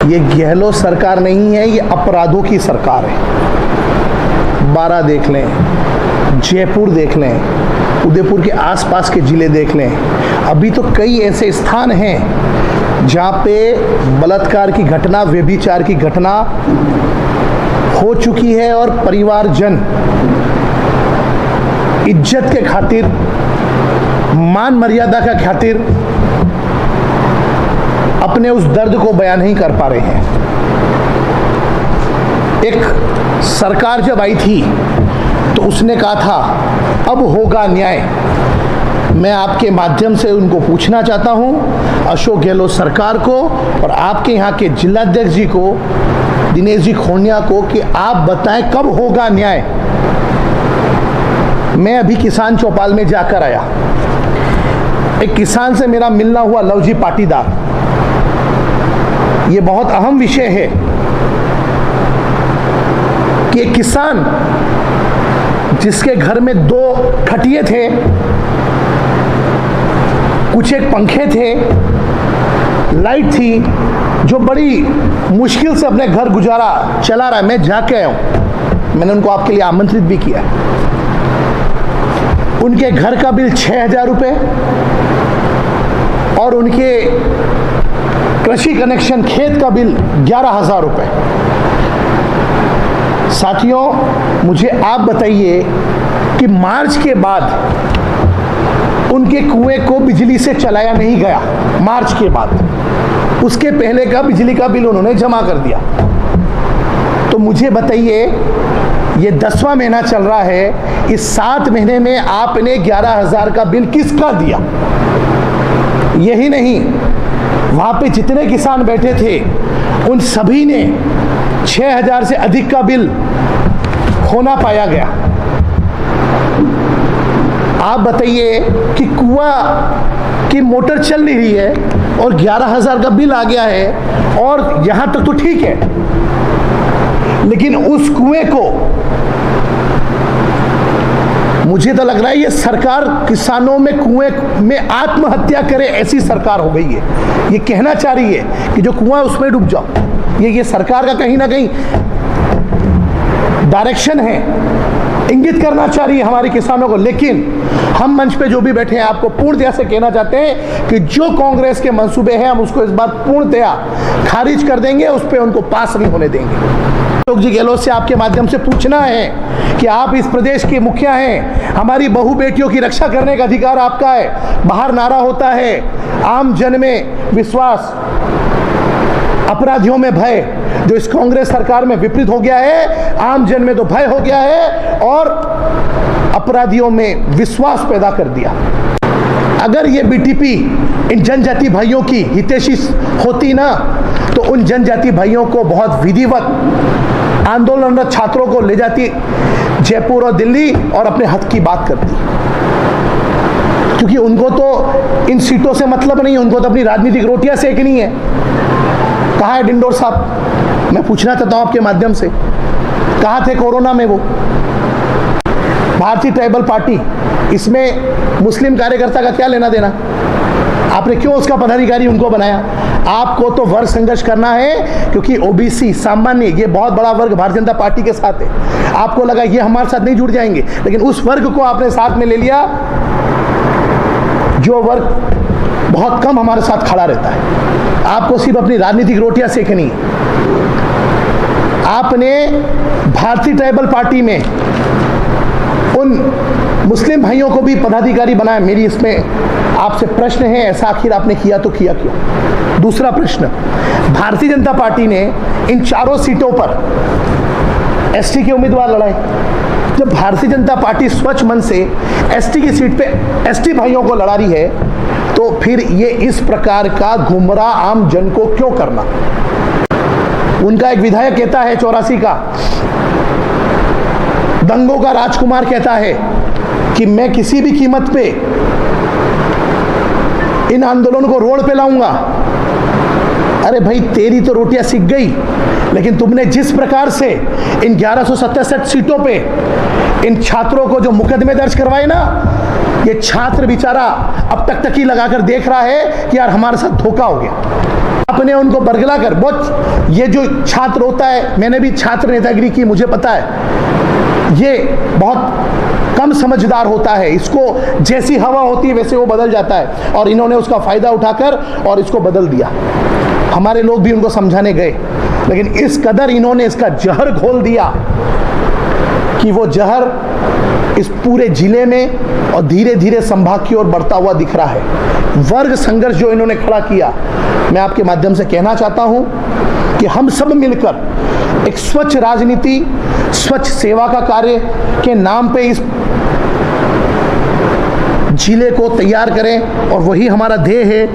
ये गहलोत सरकार नहीं है, ये अपराधों की सरकार है। बारा देख लें, जयपुर देख लें, उदयपुर के आसपास के ज़िले देख लें, अभी तो कई ऐसे स्थान हैं जहाँ पे बलात्कार की घटना, व्यभिचार की घटना हो चुकी है और परिवारजन इज्जत के खातिर, मान मर्यादा का खातिर अपने उस दर्द को बयान नहीं कर पा रहे हैं। एक सरकार जब आई थी तो उसने कहा था अब होगा न्याय। मैं आपके माध्यम से उनको पूछना चाहता हूं, अशोक गहलोत सरकार को और आपके यहाँ के जिलाध्यक्ष जी को, दिनेश जी खोनिया को, कि आप बताएं कब होगा न्याय। मैं अभी किसान चौपाल में जाकर आया, एक किसान से मेरा मिलना हुआ, लवजी पाटीदार। ये बहुत अहम विषय है कि एक किसान जिसके घर में 2 खटिए थे, कुछ एक पंखे थे, लाइट थी, जो बड़ी मुश्किल से अपने घर गुजारा चला रहा है। मैं जाके आया हूं, मैंने उनको आपके लिए आमंत्रित भी किया। उनके घर का बिल 6,000 रुपये और उनके कृषि कनेक्शन खेत का बिल 11,000 रुपये। साथियों, मुझे आप बताइए कि मार्च के बाद उनके कुएं को बिजली से चलाया नहीं गया। मार्च के बाद, उसके पहले का बिजली का बिल उन्होंने जमा कर दिया। तो मुझे बताइए, ये 10वां महीना चल रहा है, इस 7 महीने में आपने 11,000 का बिल किसका दिया? यही नहीं, वहां पे जितने किसान बैठे थे उन सभी ने 6,000 से अधिक का बिल होना पाया गया। आप बताइए कि कुआं की मोटर चल रही है और 11,000 का बिल आ गया है, और यहां तक तो ठीक है, लेकिन उस कुएं को, मुझे तो लग रहा है ये सरकार किसानों में कुएं में आत्महत्या करे ऐसी सरकार हो गई है। ये कहना चाह रही है कि जो कुआं उसमें डूब जाओ। ये सरकार का कहीं ना कहीं डायरेक्शन है, इंगित करना चाह रही है हमारे किसानों को। लेकिन हम मंच पे जो भी बैठे हैं, आपको पूर्णतया से कहना चाहते हैं कि जो कांग्रेस के मंसूबे हैं, हम उसको इस बार पूर्णतया खारिज कर देंगे, उस पर उनको पास नहीं होने देंगे। अशोक जी गहलोत से आपके माध्यम से पूछना है कि आप इस प्रदेश के मुखिया हैं, हमारी बहू बेटियों की रक्षा करने का अधिकार आपका है। बाहर नारा होता है आम जन में विश्वास, अपराधियों में भय, जो इस कांग्रेस सरकार में विपरीत हो गया है। आम जन में तो भय हो गया है और अपराधियों में विश्वास पैदा कर दिया। अगर ये बीटीपी इन जनजाति भाइयों की हितैषी होती ना, तो उन जनजाति भाइयों को बहुत विधिवत आंदोलनरत छात्रों को ले जाती जयपुर और दिल्ली और अपने हक की बात करती, क्योंकि उनको तो इन सीटों से मतलब नहीं है, उनको तो अपनी राजनीतिक रोटियां सेकनी है। कहाँ है डिंडोर साहब? मैं पूछना चाहता हूं आपके माध्यम से, कहाँ थे कोरोना में वो? भारतीय ट्राइबल पार्टी, इसमें मुस्लिम कार्यकर्ता का क्या लेना देना? आपने क्यों उसका पदाधिकारी उनको बनाया? आपको तो वर्ग संघर्ष करना है, क्योंकि ओबीसी, सामान्य, ये बहुत बड़ा वर्ग भारतीय जनता पार्टी के साथ है। आपको लगा ये हमारे साथ नहीं जुड़ जाएंगे, लेकिन उस वर्ग को आपने साथ में ले लिया जो वर्ग बहुत कम हमारे साथ खड़ा रहता है। आपको सिर्फ अपनी राजनीतिक रोटियां सेकनी है। आपने भारतीय ट्राइबल पार्टी में उन मुस्लिम भाइयों को भी पदाधिकारी बनाया। मेरी इसमें आपसे प्रश्न है, ऐसा आखिर आपने किया तो किया क्यों? दूसरा प्रश्न, भारतीय जनता पार्टी ने इन 4 सीटों पर एसटी के उम्मीदवार लड़ाए। जब भारतीय जनता पार्टी स्वच्छ मन से एसटी की सीट पे एसटी भाइयों को लड़ा रही है, तो फिर ये इस प्रकार का गुमराह आम जन को क्यों करना? उनका एक विधायक कहता है 84 का, दंगों का राजकुमार कहता है कि मैं किसी भी कीमत पे इन आंदोलनों को रोड पे लाऊंगा। अरे भाई, तेरी तो रोटियां सिक गई, लेकिन तुमने जिस प्रकार से इन 1167 सीटों पे इन छात्रों को जो मुकदमे दर्ज करवाए ना, ये छात्र बेचारा अब तक ही लगाकर देख रहा है कि यार हमारे साथ धोखा हो गया। आपने उनको बरगला कर, बहुत ये जो छात्र होता है, मैंने भी छात्र नेतागिरी की, मुझे पता है ये बहुत कम समझदार होता है, इसको जैसी हवा होती है वैसे वो बदल जाता है, और इन्होंने उसका फायदा उठाकर और इसको बदल दिया। हमारे लोग भी उनको समझाने गए, लेकिन इस कदर इन्होंने इसका जहर घोल दिया कि वो जहर इस पूरे जिले में और धीरे धीरे संभाग की ओर बढ़ता हुआ दिख रहा है। वर्ग संघर्ष जो इन्होंने खड़ा किया, मैं आपके माध्यम से कहना चाहता हूं कि हम सब मिलकर एक स्वच्छ राजनीति, स्वच्छ सेवा का कार्य के नाम पे इस जिले को तैयार करें, और वही हमारा ध्येय है।